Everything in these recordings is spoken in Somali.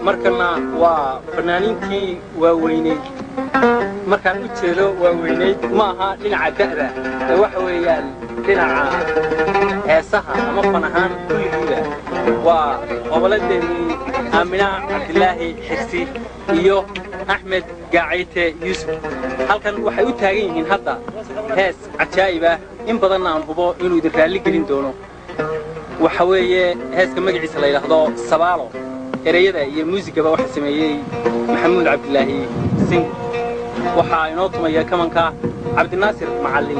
markana waa fanaaniintii waaweynay markaan u jeedo waaweynay ma aha dhinaca da'da waxa weeyaan dhinaca heesaha ama fan ahaan kulligiiba waa qoboladeennii aamina cabdilaahi xirsi iyo axmed gaacayte yuusuf halkan waxay u taagan yihiin hadda hees cajaa'ib ah in badanna aan hubo inuu idin raalli gelin doono waxa weeye heeska magaciisa la yidhaahdo sabaalo ereyada iyo muusigaba waxa sameeyey maxamuud cabdilaahi sing waxaa inoo tumaya kamanka cabdinaasir macallin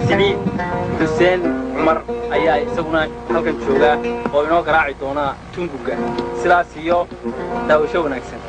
siciid xuseen cumar ayaa isaguna halkan jooga oo inoo garaaci doona tunbuga sidaas iyo daawasho wanaagsan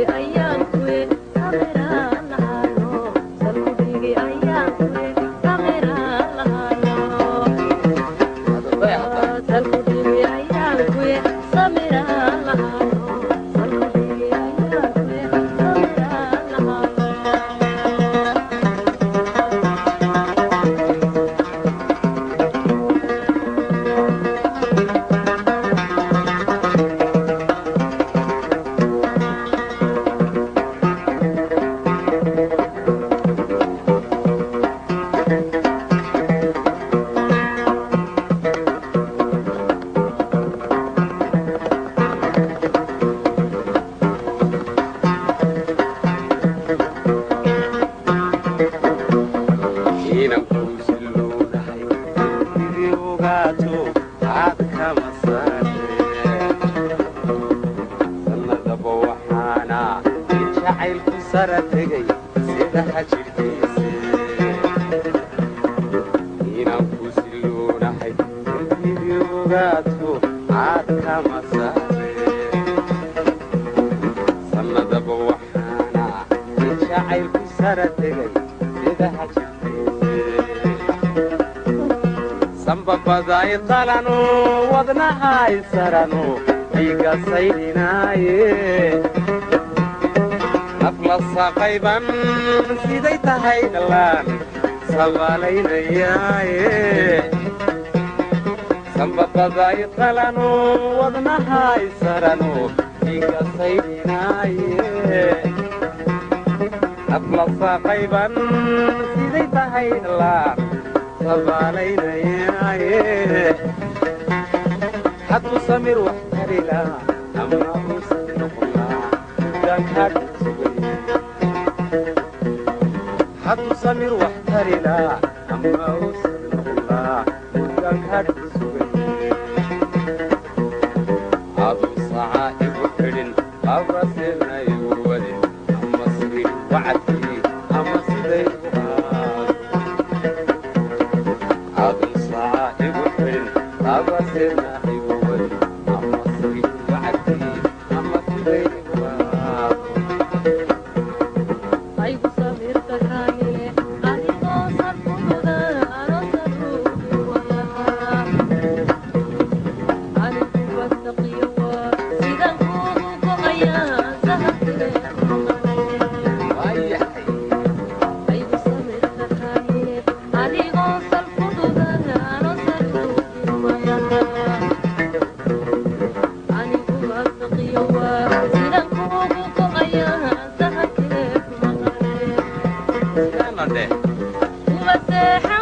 Ayaan kuye, samiraan lahano. سرتجي سيدا حجرتيسي إنام كوسلونا حي كنتي وقاتو عاد كما ساري سند بوحانا شاعر سرتجي سيدا حجرتيسي سنببضاي طلانو وضنهاي سرانو بيقا سيدناي أفلس قيبا سيديت هيدلان سوالين ياي سنببضاي طلانو وضنهاي سرانو بيقا سيدناي أفلس قيبا سيديت هيدلان سوالين ياي حتى سمير وحتري لا أما أوسن قلنا دان حد سوي حتى سمير وحتري لا أما أوسن قلنا دان حد سوي أبو صعائب وحرن أبرسلنا يولد أما سوي وعدي أما سيدي أبو صعائب وحرن أبرسلنا Uma terra